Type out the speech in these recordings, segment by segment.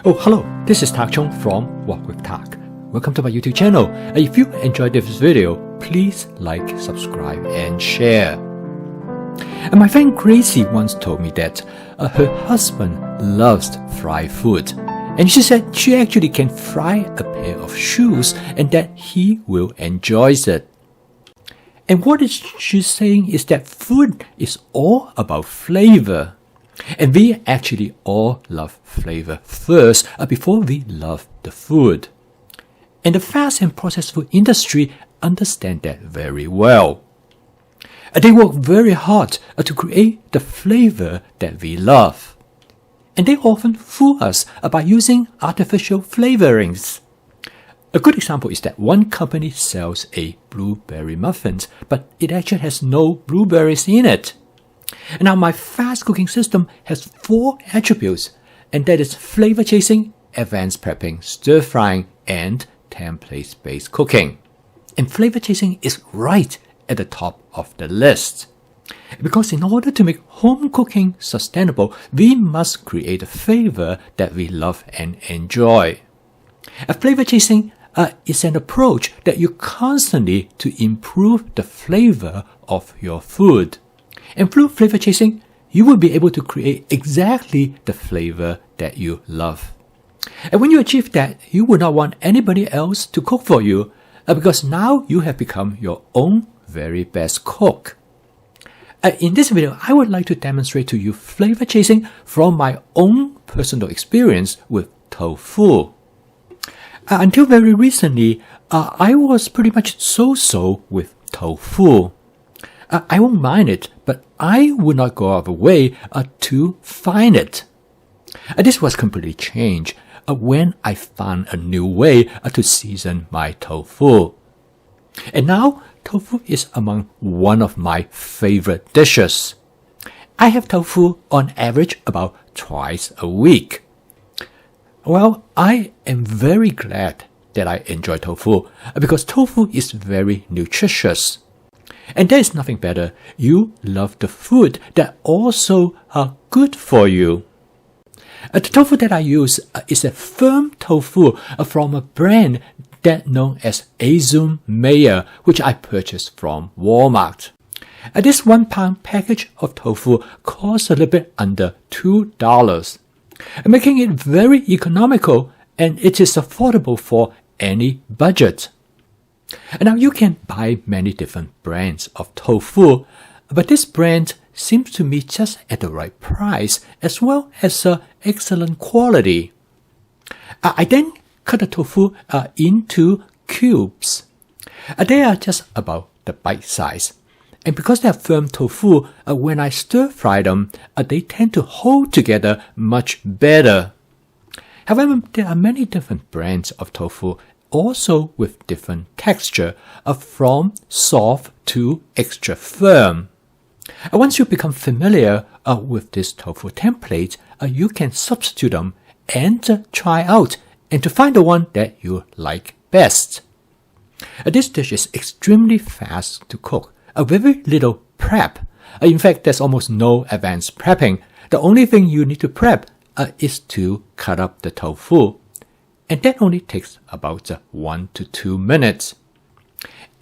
Oh, hello, this is Tak Chung from Walk with Tak. Welcome to my YouTube channel. If you enjoyed this video, please like, subscribe, and share. And my friend Gracie once told me that her husband loves fried food. And she said she actually can fry a pair of shoes and that he will enjoy it. And what she's saying is that food is all about flavor. And we actually all love flavor first before we love the food. And the fast and processed food industry understand that very well. They work very hard to create the flavor that we love. And they often fool us by using artificial flavorings. A good example is that one company sells a blueberry muffin, but it actually has no blueberries in it. Now, my fast cooking system has 4 attributes, and that is flavor chasing, advanced prepping, stir frying, and template-based cooking. And flavor chasing is right at the top of the list. Because in order to make home cooking sustainable, we must create a flavor that we love and enjoy. A flavor chasing is an approach that you constantly to improve the flavor of your food. And through flavor chasing, you will be able to create exactly the flavor that you love. And when you achieve that, you will not want anybody else to cook for you because now you have become your own very best cook. In this video, I would like to demonstrate to you flavor chasing from my own personal experience with tofu. Until very recently, I was pretty much so-so with tofu. I won't mind it, but I would not go out of the way to find it. This was completely changed when I found a new way to season my tofu. And now, tofu is among one of my favorite dishes. I have tofu on average about twice a week. Well, I am very glad that I enjoy tofu because tofu is very nutritious. And there is nothing better. You love the food that also are good for you. The tofu that I use is a firm tofu from a brand that known as Azum Mayer, which I purchased from Walmart. This 1-pound package of tofu costs a little bit under $2, making it very economical, and it is affordable for any budget. Now you can buy many different brands of tofu, but this brand seems to me just at the right price as well as excellent quality. I then cut the tofu into cubes. They are just about the bite size. And because they are firm tofu, when I stir fry them, they tend to hold together much better. However, there are many different brands of tofu, also with different texture, from soft to extra firm. Once you become familiar with this tofu template, you can substitute them and try out and to find the one that you like best. This dish is extremely fast to cook, a very little prep. In fact, there's almost no advanced prepping. The only thing you need to prep is to cut up the tofu. And that only takes about 1 to 2 minutes.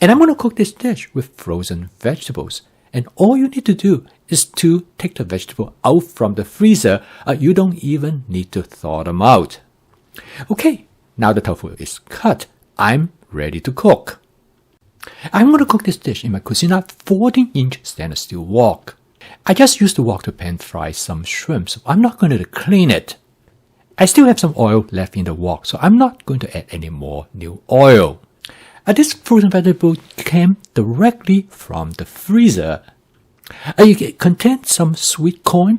And I'm going to cook this dish with frozen vegetables. And all you need to do is to take the vegetable out from the freezer. You don't even need to thaw them out. Okay, now the tofu is cut. I'm ready to cook. I'm going to cook this dish in my Cucina 14-inch stainless steel wok. I just used the wok to pan fry some shrimp, so I'm not going to clean it. I still have some oil left in the wok, so I'm not going to add any more new oil. This frozen vegetable came directly from the freezer. It contains some sweet corn,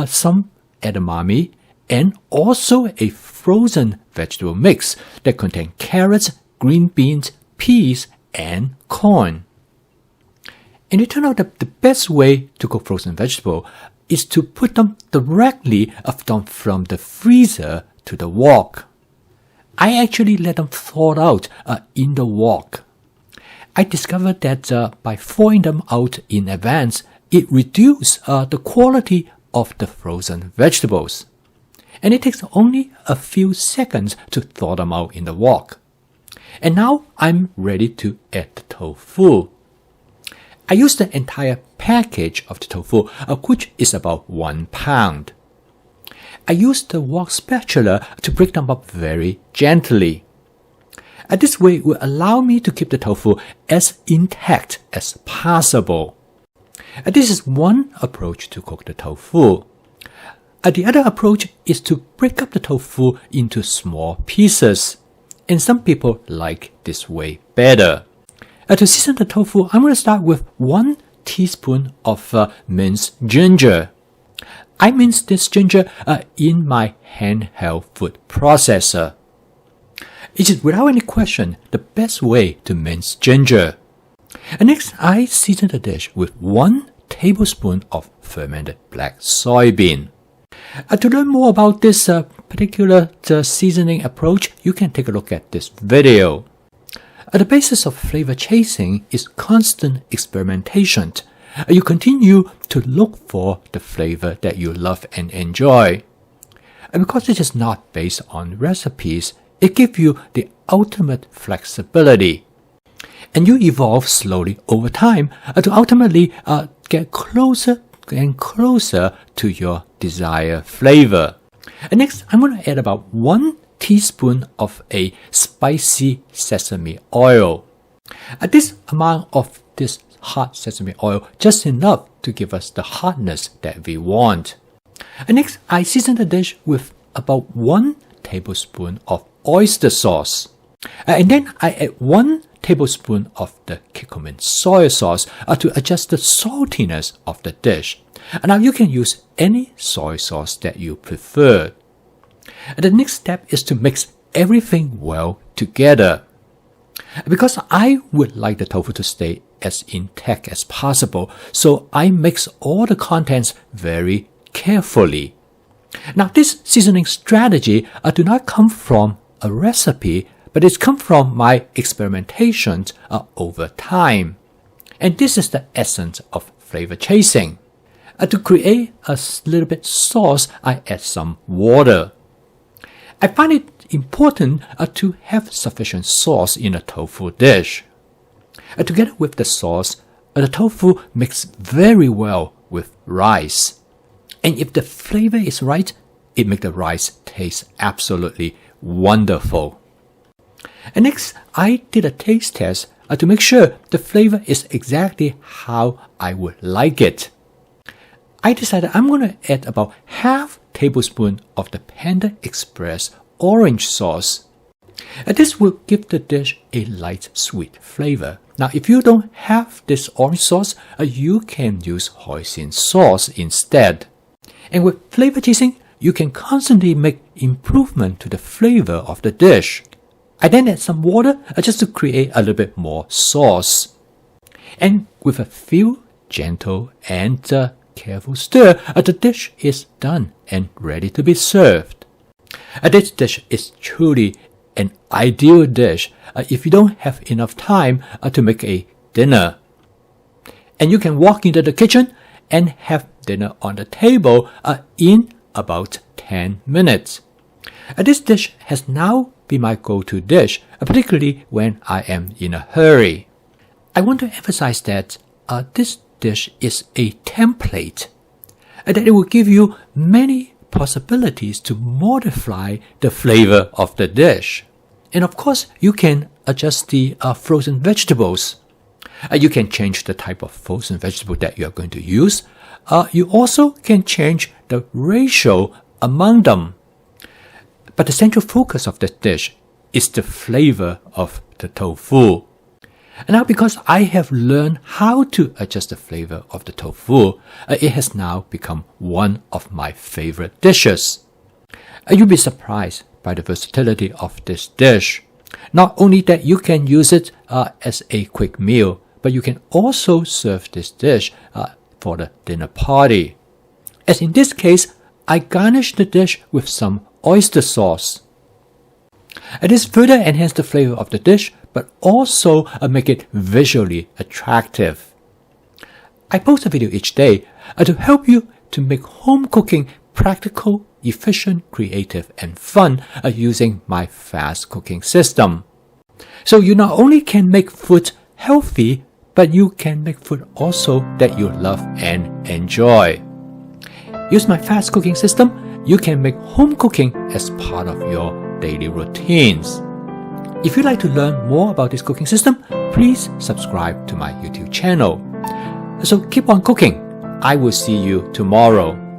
some edamame, and also a frozen vegetable mix that contains carrots, green beans, peas, and corn. And it turned out that the best way to cook frozen vegetable is to put them directly from the freezer to the wok. I actually let them thaw out in the wok. I discovered that by thawing them out in advance, it reduced the quality of the frozen vegetables. and it takes only a few seconds to thaw them out in the wok. And now I'm ready to add the tofu. I use the entire package of the tofu, which is about 1 pound. I use the wok spatula to break them up very gently. This way will allow me to keep the tofu as intact as possible. This is one approach to cook the tofu. The other approach is to break up the tofu into small pieces, and some people like this way better. To season the tofu, I'm going to start with 1 teaspoon of minced ginger. I mince this ginger in my handheld food processor. It is without any question the best way to mince ginger. And next, I season the dish with 1 tablespoon of fermented black soybean. To learn more about this particular seasoning approach, you can take a look at this video. The basis of flavor chasing is constant experimentation. You continue to look for the flavor that you love and enjoy. And because it is not based on recipes, it gives you the ultimate flexibility. And you evolve slowly over time to ultimately get closer and closer to your desired flavor. And next, I'm going to add about 1 teaspoon of a spicy sesame oil. This amount of this hot sesame oil just enough to give us the hotness that we want. And next, I season the dish with about 1 tablespoon of oyster sauce. And then I add 1 tablespoon of the curcumin soy sauce to adjust the saltiness of the dish. And now you can use any soy sauce that you prefer. And the next step is to mix everything well together. Because I would like the tofu to stay as intact as possible, so I mix all the contents very carefully. Now, this seasoning strategy do not come from a recipe, but it's come from my experimentation over time. And this is the essence of flavor chasing. To create a little bit sauce, I add some water. I find it important to have sufficient sauce in a tofu dish. Together with the sauce, the tofu mixes very well with rice. And if the flavor is right, it makes the rice taste absolutely wonderful. And next, I did a taste test to make sure the flavor is exactly how I would like it. I decided I'm going to add about half tablespoon of the Panda Express orange sauce. This will give the dish a light sweet flavor. Now, if you don't have this orange sauce, you can use hoisin sauce instead. And with flavor chasing, you can constantly make improvement to the flavor of the dish. I then add some water just to create a little bit more sauce. And with a few gentle and careful stir, the dish is done and ready to be served. This dish is truly an ideal dish if you don't have enough time to make a dinner. And you can walk into the kitchen and have dinner on the table in about 10 minutes. This dish has now been my go-to dish, particularly when I am in a hurry. I want to emphasize that this dish is a template, that it will give you many possibilities to modify the flavor of the dish. And of course, you can adjust the frozen vegetables. You can change the type of frozen vegetable that you are going to use. You also can change the ratio among them. But the central focus of the dish is the flavor of the tofu. And now, because I have learned how to adjust the flavor of the tofu, it has now become one of my favorite dishes. You'll be surprised by the versatility of this dish. Not only that you can use it as a quick meal, but you can also serve this dish for the dinner party. As in this case, I garnish the dish with some oyster sauce. This further enhances the flavor of the dish, but also make it visually attractive. I post a video each day to help you to make home cooking practical efficient, creative, and fun using my fast cooking system. So you not only can make food healthy, but you can make food also that you love and enjoy. Use my fast cooking system, you can make home cooking as part of your daily routines. If you'd like to learn more about this cooking system, please subscribe to my YouTube channel. So keep on cooking. I will see you tomorrow.